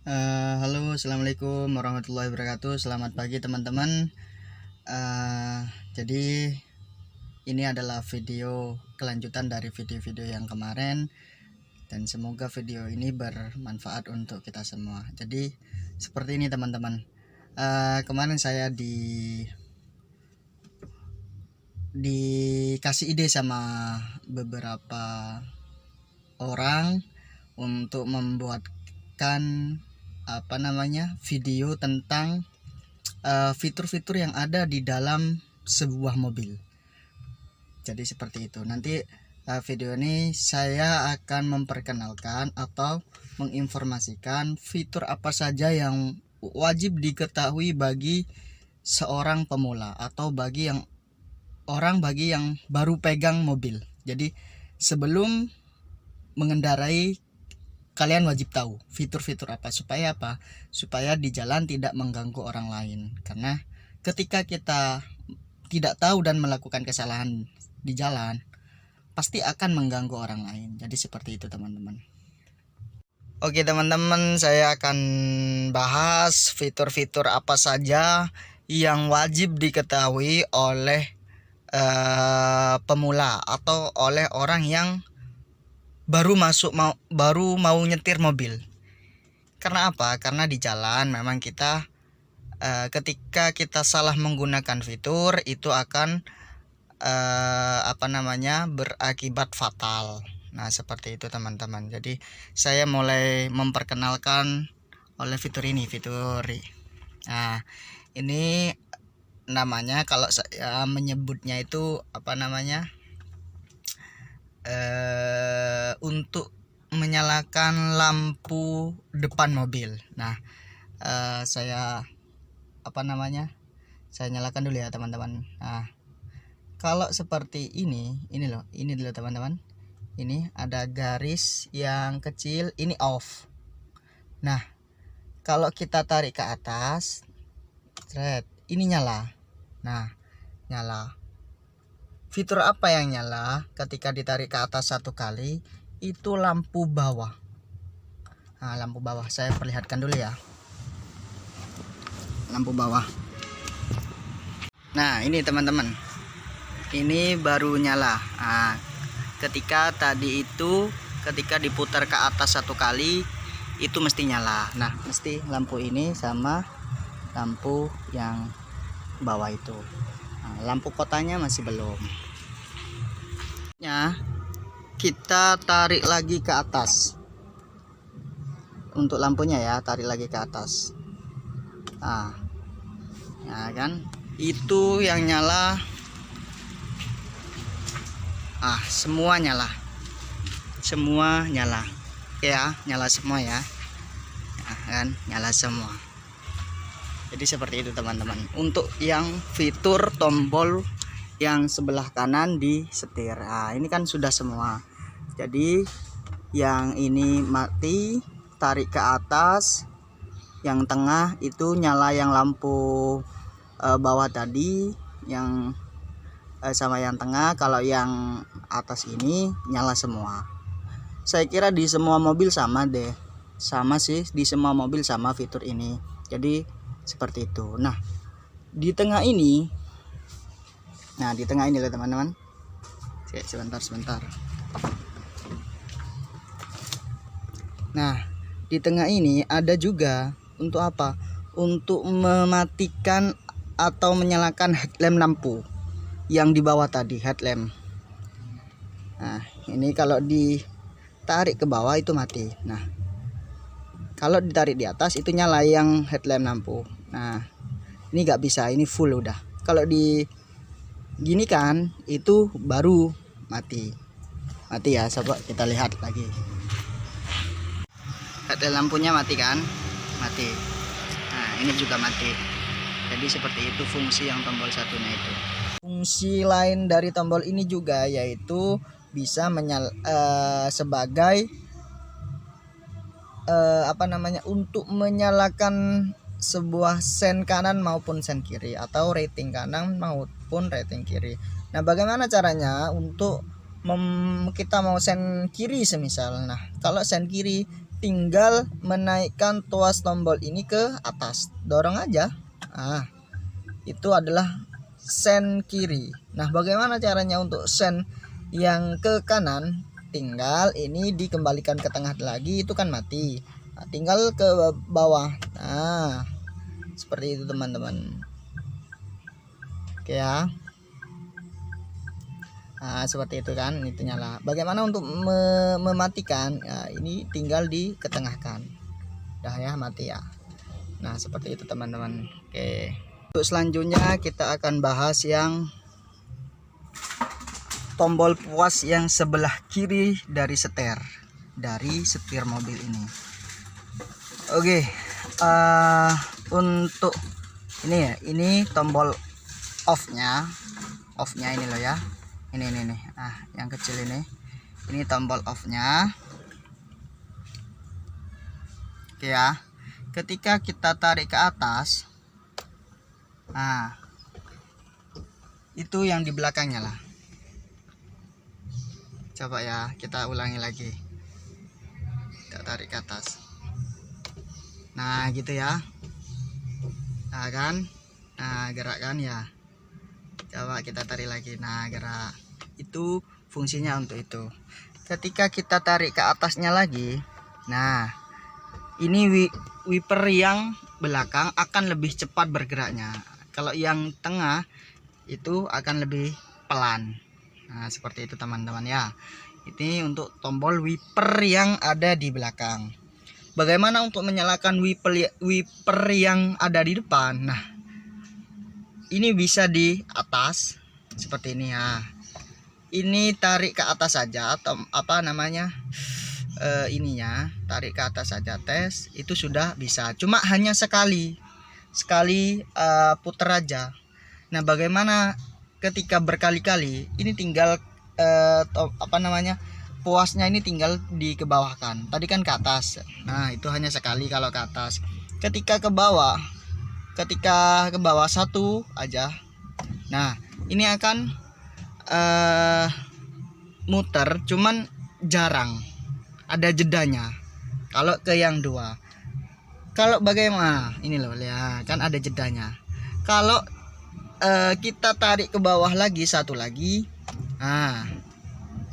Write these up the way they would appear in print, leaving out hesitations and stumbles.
Halo, assalamualaikum warahmatullahi wabarakatuh. Selamat pagi teman-teman. Jadi ini adalah video kelanjutan dari video-video yang kemarin, dan semoga video ini bermanfaat untuk kita semua. Jadi seperti ini teman-teman. Kemarin saya dikasih ide sama beberapa orang untuk membuatkan video tentang fitur-fitur yang ada di dalam sebuah mobil. Jadi seperti itu. Nanti video ini saya akan memperkenalkan atau menginformasikan fitur apa saja yang wajib diketahui bagi seorang pemula atau bagi yang baru pegang mobil. Jadi sebelum mengendarai, kalian wajib tahu fitur-fitur apa. Supaya di jalan tidak mengganggu orang lain. Karena ketika kita tidak tahu dan melakukan kesalahan di jalan, pasti akan mengganggu orang lain. Jadi seperti itu teman-teman. Oke teman-teman, saya akan bahas fitur-fitur apa saja yang wajib diketahui oleh pemula atau oleh orang yang baru mau nyetir mobil. Karena apa? Karena di jalan memang kita ketika kita salah menggunakan fitur itu akan berakibat fatal. Nah seperti itu teman-teman. Jadi saya mulai memperkenalkan oleh fitur ini. Nah ini namanya, kalau saya menyebutnya itu untuk menyalakan lampu depan mobil. Nah saya nyalakan dulu ya teman-teman. Nah kalau seperti ini dulu teman-teman, ini ada garis yang kecil, ini off. Nah kalau kita tarik ke atas, ini nyala. Nah nyala. Fitur apa yang nyala ketika ditarik ke atas satu kali? Itu lampu bawah. Nah lampu bawah saya perlihatkan dulu ya. Lampu bawah. Nah ini teman-teman, ini baru nyala. Nah, ketika diputar ke atas satu kali itu mesti nyala. Nah mesti lampu ini sama lampu yang bawah itu. Nah, lampu kotanya masih belum. Kita tarik lagi ke atas untuk lampunya ya, tarik lagi ke atas. Nah ya kan, itu yang nyala. Semua nyala ya, nyala semua ya. Nah, kan nyala semua. Jadi seperti itu teman-teman. Untuk yang fitur tombol yang sebelah kanan di setir, ini kan sudah semua. Jadi yang ini mati, tarik ke atas. Yang tengah itu nyala, yang lampu bawah tadi, yang sama yang tengah. Kalau yang atas ini nyala semua. Saya kira di semua mobil sama deh. Sama sih, di semua mobil sama fitur ini. Jadi seperti itu. Nah di tengah ini loh teman-teman. Sebentar. Nah di tengah ini ada juga untuk apa? Untuk mematikan atau menyalakan headlamp lampu yang di bawah tadi, headlamp. Nah ini kalau ditarik ke bawah itu mati. Nah kalau ditarik di atas itu nyala yang headlamp lampu. Nah ini nggak bisa, ini full udah. Kalau di gini kan itu baru mati ya. Coba kita lihat lagi, headlamp lampunya mati kan, mati. Nah ini juga mati. Jadi seperti itu fungsi yang tombol satunya itu. Fungsi lain dari tombol ini juga yaitu bisa sebagai untuk menyalakan sebuah sen kanan maupun sen kiri, atau rating kanan maupun rating kiri. Nah bagaimana caranya untuk kita mau sen kiri semisal. Nah kalau sen kiri tinggal menaikkan tuas tombol ini ke atas, dorong aja. Nah, itu adalah sen kiri. Nah, bagaimana caranya untuk sen yang ke kanan? Tinggal ini dikembalikan ke tengah lagi, itu kan mati. Nah, tinggal ke bawah. Nah, seperti itu teman-teman. Oke ya. Nah, seperti itu kan, itu nyala. Bagaimana untuk mematikan? Nah, ini tinggal diketengahkan. Dah ya, mati ya. Nah, seperti itu teman-teman. Oke. Untuk selanjutnya kita akan bahas yang tombol puas yang sebelah kiri dari setir mobil ini. Oke. Untuk ini ya, ini tombol off-nya ini loh ya. Ini nih. Nah, yang kecil ini tombol off-nya. Oke ya. Ketika kita tarik ke atas, nah, itu yang di belakangnya lah. Coba ya, kita ulangi lagi. Kita tarik ke atas. Nah, gitu ya. Nah, kan? Nah, gerak kan ya. Coba kita tarik lagi. Nah, gerak. Itu fungsinya untuk itu. Ketika kita tarik ke atasnya lagi, nah, ini wiper yang belakang akan lebih cepat bergeraknya. Kalau yang tengah itu akan lebih pelan. Nah, seperti itu teman-teman ya. Ini untuk tombol wiper yang ada di belakang. Bagaimana untuk menyalakan wiper yang ada di depan? Nah, ini bisa di atas seperti ini ya. Ini tarik ke atas saja, atau apa namanya, ininya tarik ke atas saja, tes itu sudah bisa. Cuma hanya sekali putar aja. Nah, bagaimana ketika berkali-kali? Ini tinggal apa namanya, puasnya ini tinggal dikebawahkan. Tadi kan ke atas. Nah, itu hanya sekali kalau ke atas. Ketika ke bawah satu aja. Nah, ini akan muter, cuman jarang ada jedanya. Kalau ke yang dua, kalau bagaimana ini loh ya, kan ada jedanya. Kalau kita tarik ke bawah lagi satu lagi, nah,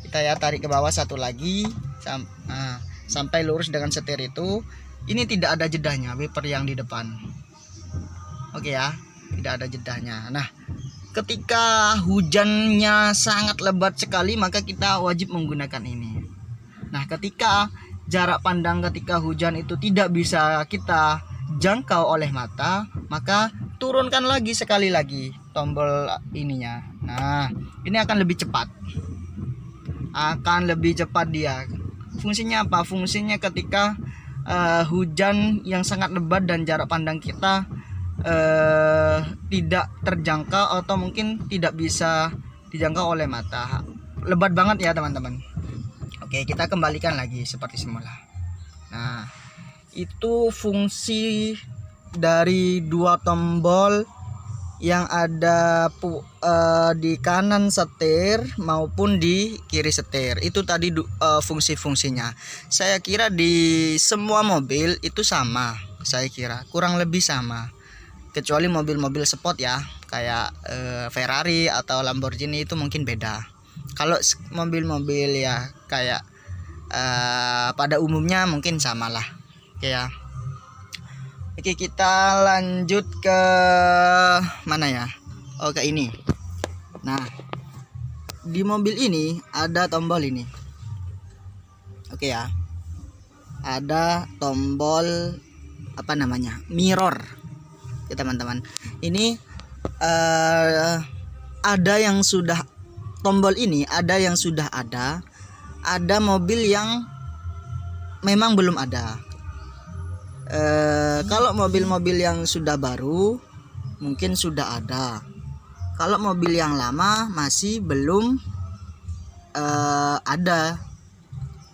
kita ya tarik ke bawah satu lagi sampai lurus dengan setir itu, ini tidak ada jedanya wiper yang di depan. Oke ya, tidak ada jedanya. Nah, ketika hujannya sangat lebat sekali, maka kita wajib menggunakan ini. Nah, ketika jarak pandang ketika hujan itu tidak bisa kita jangkau oleh mata, maka turunkan lagi sekali lagi tombol ininya. Nah, ini akan lebih cepat. Dia. Fungsinya apa? Fungsinya ketika hujan yang sangat lebat dan jarak pandang kita tidak terjangkau atau mungkin tidak bisa dijangkau oleh mata. Lebat banget ya teman-teman. Oke, kita kembalikan lagi seperti semula. Nah, itu fungsi dari dua tombol yang ada di kanan setir maupun di kiri setir. Itu tadi fungsi-fungsinya. Saya kira di semua mobil itu sama. Saya kira kurang lebih sama. Kecuali mobil-mobil sport ya, kayak Ferrari atau Lamborghini itu mungkin beda. Kalau mobil-mobil ya kayak pada umumnya mungkin samalah. Oke ya. Oke, kita lanjut ke mana ya? Oh, ke ini. Nah, di mobil ini ada tombol ini. Oke ya. Ada tombol apa namanya? Mirror. Ya teman-teman, ini ada yang sudah tombol ini, ada yang sudah ada mobil yang memang belum ada. Kalau mobil-mobil yang sudah baru mungkin sudah ada. Kalau mobil yang lama masih belum ada.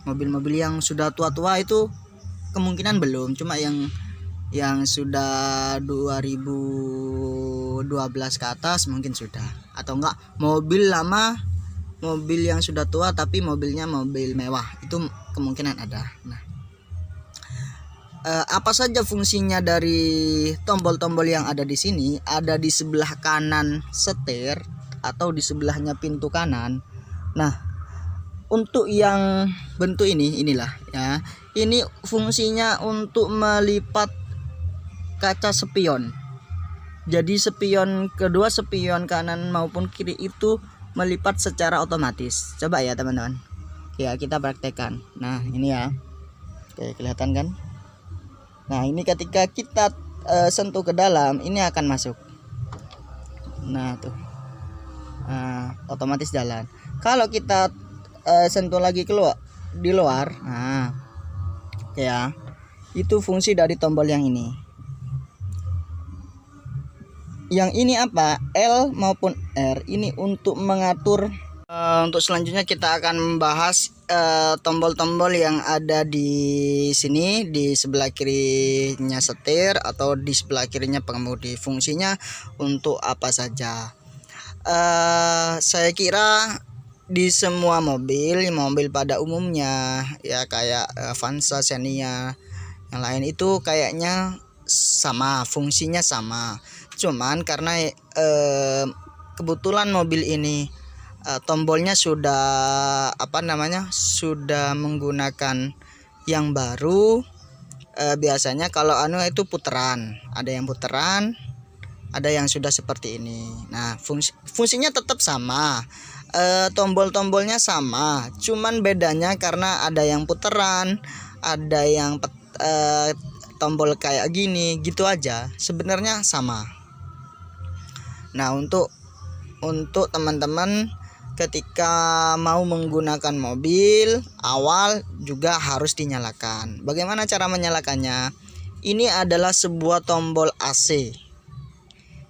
Mobil-mobil yang sudah tua-tua itu kemungkinan belum, cuma yang sudah 2012 ke atas mungkin sudah, atau enggak mobil lama, mobil yang sudah tua tapi mobilnya mobil mewah, itu kemungkinan ada. Nah, apa saja fungsinya dari tombol-tombol yang ada di sini? Ada di sebelah kanan setir atau di sebelahnya pintu kanan. Nah, untuk yang bentuk inilah ya. Ini fungsinya untuk melipat kaca spion. Jadi spion kedua, spion kanan maupun kiri itu melipat secara otomatis. Coba ya teman-teman. Ya, kita praktekkan. Nah, ini ya. Oke, kelihatan kan? Nah, ini ketika kita sentuh ke dalam, ini akan masuk. Nah, tuh. Nah, otomatis jalan. Kalau kita sentuh lagi keluar di luar, nah, ya. Itu fungsi dari tombol yang ini. Yang ini apa? L maupun R ini untuk mengatur. Untuk selanjutnya kita akan membahas tombol-tombol yang ada di sini, di sebelah kirinya setir atau di sebelah kirinya pengemudi. Fungsinya untuk apa saja? Saya kira di semua mobil pada umumnya ya, kayak Avanza, Xenia, yang lain itu kayaknya sama, fungsinya sama. Cuman karena kebetulan mobil ini tombolnya sudah sudah menggunakan yang baru. Biasanya kalau itu puteran, ada yang puteran, ada yang sudah seperti ini. Nah, fungsinya tetap sama, tombol-tombolnya sama, cuman bedanya karena ada yang puteran, ada yang tombol kayak gini gitu aja, sebenarnya sama. Nah, untuk teman-teman ketika mau menggunakan mobil, awal juga harus dinyalakan. Bagaimana cara menyalakannya? Ini adalah sebuah tombol AC.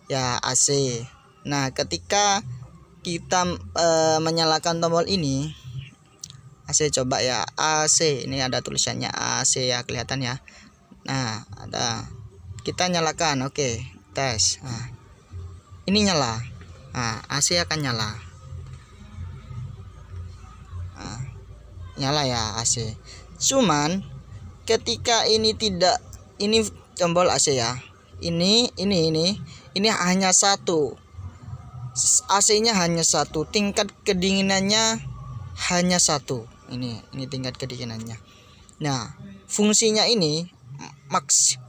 Ya, AC. Nah, ketika kita menyalakan tombol ini, AC, coba ya, AC. Ini ada tulisannya AC ya, kelihatan ya. Nah, ada. Kita nyalakan. Oke, tes. Nah, ini nyala. Nah, AC akan nyala. Nah, nyala ya AC. Cuman ketika ini tidak, ini tombol AC ya. Ini hanya satu. AC-nya hanya satu. Tingkat kedinginannya hanya satu. Ini tingkat kedinginannya. Nah, fungsinya ini max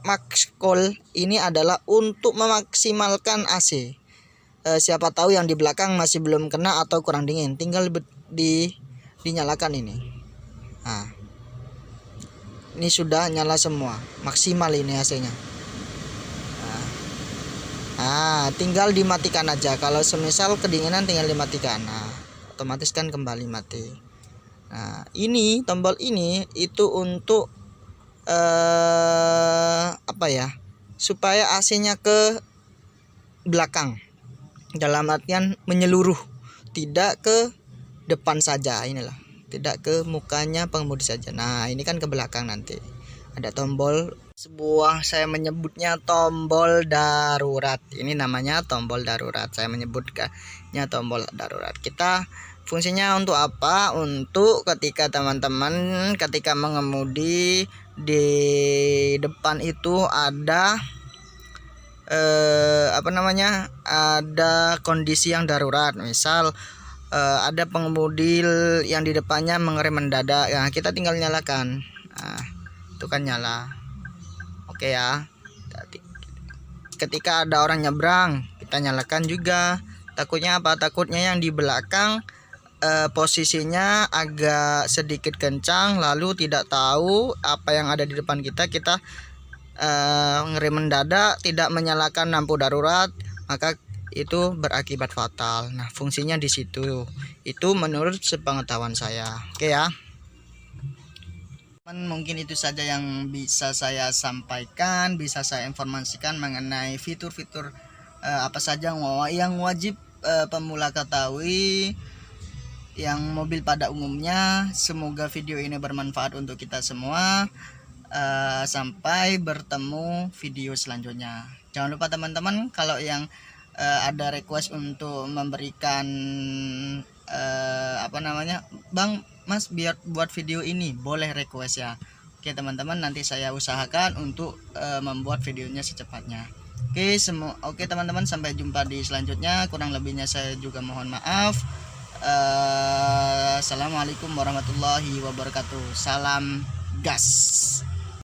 call ini adalah untuk memaksimalkan AC. Siapa tahu yang di belakang masih belum kena atau kurang dingin, tinggal dinyalakan ini. Nah, ini sudah nyala semua, maksimal ini AC-nya. Nah, tinggal dimatikan aja. Kalau semisal kedinginan tinggal dimatikan. Nah, otomatis kan kembali mati. Nah, ini tombol ini itu untuk supaya AC-nya ke belakang. Dalam artian menyeluruh, tidak ke depan saja, inilah, tidak ke mukanya pengemudi saja. Nah, ini kan ke belakang nanti. Ada tombol, saya menyebutnya tombol darurat. Ini namanya tombol darurat. Saya menyebutkannya tombol darurat. Kita fungsinya untuk apa? Untuk ketika teman-teman ketika mengemudi di depan itu ada ada kondisi yang darurat, misal ada pengemudi yang di depannya mengerem mendadak, ya kita tinggal nyalakan. Nah, itu kan nyala. Oke ya. Ketika ada orang nyebrang, kita nyalakan juga. Takutnya apa? Takutnya yang di belakang posisinya agak sedikit kencang, lalu tidak tahu apa yang ada di depan kita ngerem mendadak, tidak menyalakan lampu darurat, maka itu berakibat fatal. Nah, fungsinya di situ. Itu menurut sepengetahuan saya. Oke ya. Mungkin itu saja yang bisa saya sampaikan, bisa saya informasikan mengenai fitur-fitur apa saja yang wajib pemula ketahui yang mobil pada umumnya. Semoga video ini bermanfaat untuk kita semua. Sampai bertemu video selanjutnya. Jangan lupa teman-teman, kalau yang ada request untuk memberikan Bang Mas biar buat video ini, boleh request ya. Oke teman-teman, nanti saya usahakan untuk membuat videonya secepatnya. Oke teman-teman, sampai jumpa di selanjutnya. Kurang lebihnya saya juga mohon maaf. Assalamualaikum warahmatullahi wabarakatuh. Salam gas.